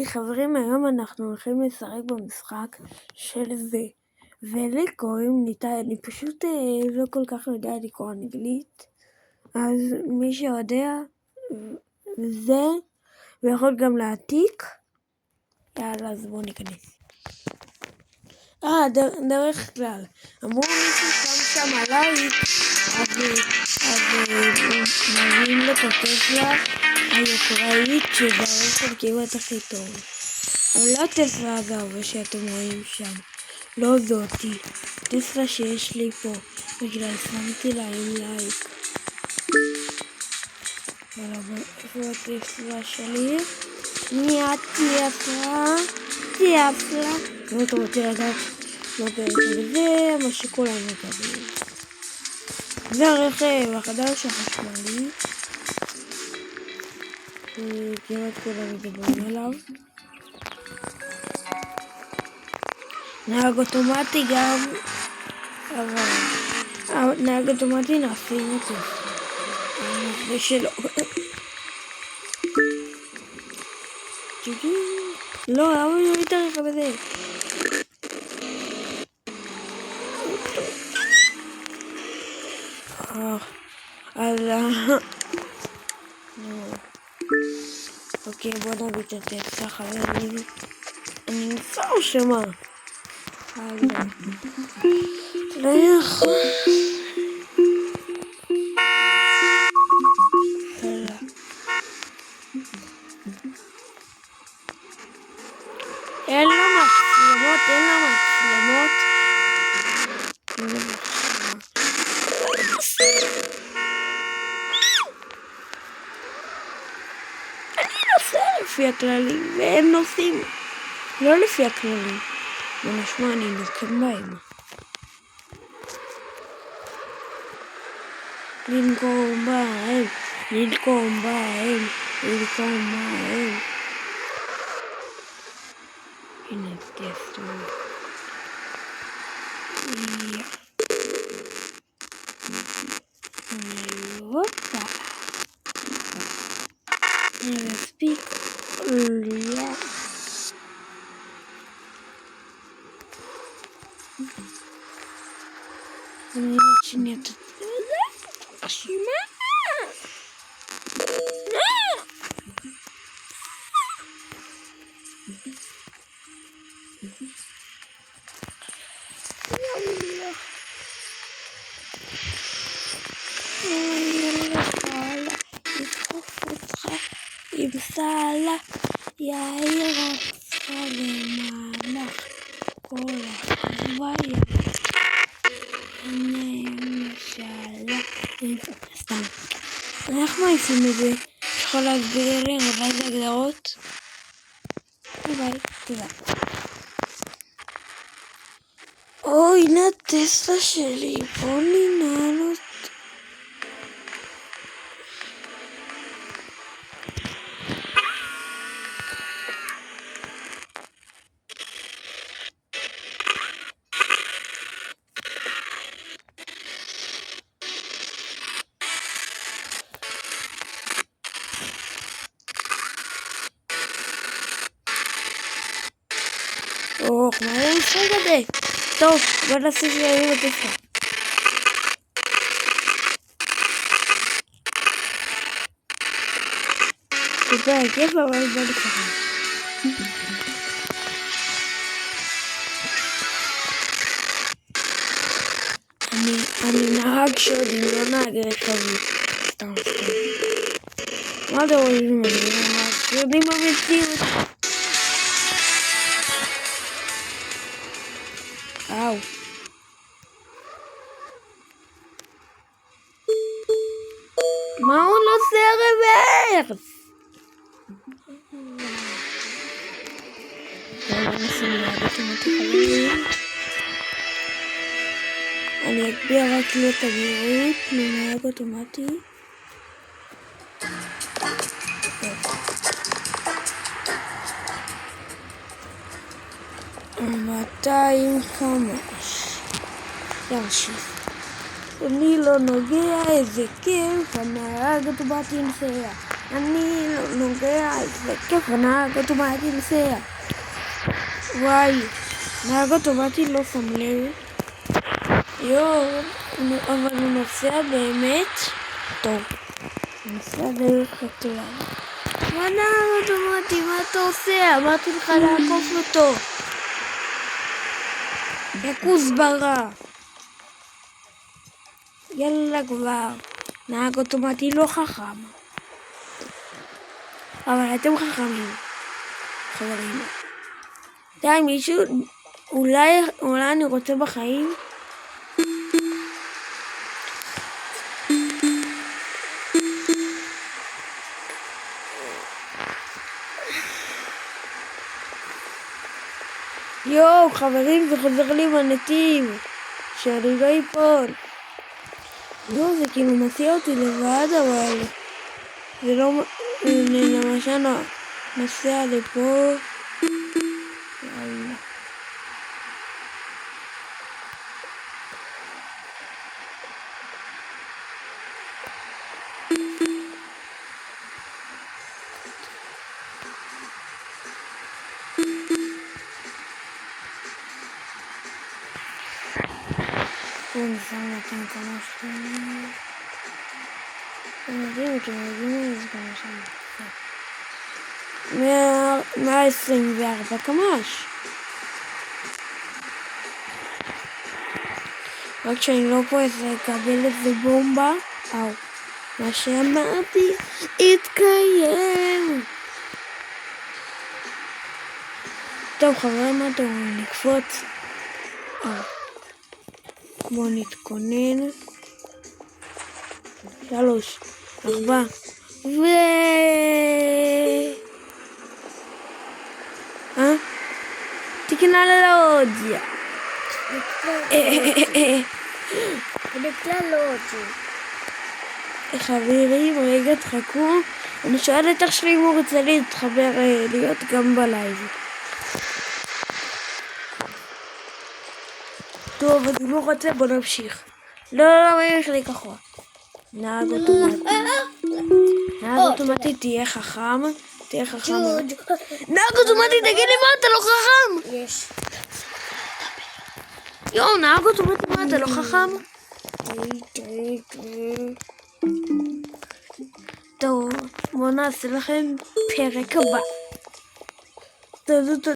היי חברים, היום אנחנו הולכים לשחק במשחק של זה, ולי קוראים ניתאי. אני פשוט לא כל כך יודע לקרוא אנגלית, אז מי שיודע זה, ויכול גם להעתיק. יאללה, אז בואו ניכנס. דרך כלל, אמרו מישהו שם עליי, אז מבין לטסלה היוקראית שזה הרכב כמעט הכי טוב. אבל לא טסלה אגב שאתם רואים שם, לא זאתי, טסלה שיש לי פה, בגלל שמתי להם לייק. איפה הטסלה שלי? טסלה. אם אתה רוצה לדעת מה זה מה שכולם מקבלים. זה הרכב החדש החשמלי, כמעט כולם מדברים עליו. נהג אוטומטי גם, אבל נהג אוטומטי נעשים אותו. זה שלו. לא, למה אני לא מתארך בזה? אוקיי, בוא נביא את הטסלה, חברים. אני נמצא או שמה? לא יכול. אין לה מצלמות. לפי הכללים, והם נוסעים לא לפי הכללים. ונשמע, אני נוקם בהם. לנקום בהם. הנה טסלה. הופה. מספיק. אני שנייה את זה. אשימה. עם סלה יאיר רצה למהלך כל החוויה נמשלה. סתם, איך מעיפים את זה? יכול להסביר לי רבי זה הגדרות? ביי, תודה. הנה הטסלה שלי, בוא ננעל אותה. מה היה המשחק הזה? טוב, בוא נעשה שירים בטסלה. תודה, כיף, אבל בוא נקרא. אני נהג שודים, לא נהג רכבים. סתם. מה אתם רואים? אני נהג שודים במציאות. אאו. מה הוא נוסע רוורס? אני אגביר רק לתדירות לנהג אוטומטי. 205. אני לא נוגע, איזה כיף, הנהג אוטומטי נוסע. אני לא נוגע, זה כיף, הנהג אוטומטי נוסע. וואי, נהג אוטומטי לא שם לב. אבל הוא נוסע באמת טוב. הוא נוסע דרך הכלל. מה נהג אוטומטי? מה אתה עושה? אמרתי לך לעקוף אותו. יא כוסברה. יאללה כבר. נהג אוטומטי לא חכם. אבל אתם חכמים. חברים. די, מישהו, אולי אני רוצה בחיים? יואו, חברים, זה חוזר לי בנתיב. שאני לא איפול. יואו, זה כאילו מסיע אותי לבד, אבל זה לא... למשל נוסע לפה. יאללה. בואו נסיים לכם כמה שנים. אתם יודעים, זה כמה שנים. 124 קמ"ש. רק שאני לא פה אקבל איזה בומבה. מה שאמרתי התקיים. טוב חברים, מה אתם אומרים? נקפוץ. בואו נתכונן. 3, 4 תקנה ללוג'יה. חברים, רגע תחכו. אני שואלת איך שלי אם הוא רוצה להתחבר להיות גם בלייב. טוב, אז אם הוא רוצה בוא נמשיך. לא, יש לי כחוע. נהג אוטומטי. נהג אוטומטי תהיה חכם. נהג אוטומטי, תגיד לי מה, אתה לא חכם? יש. יואו, נהג אוטומטי, מה, אתה לא חכם? טוב, בואו נעשה לכם פרק הבא.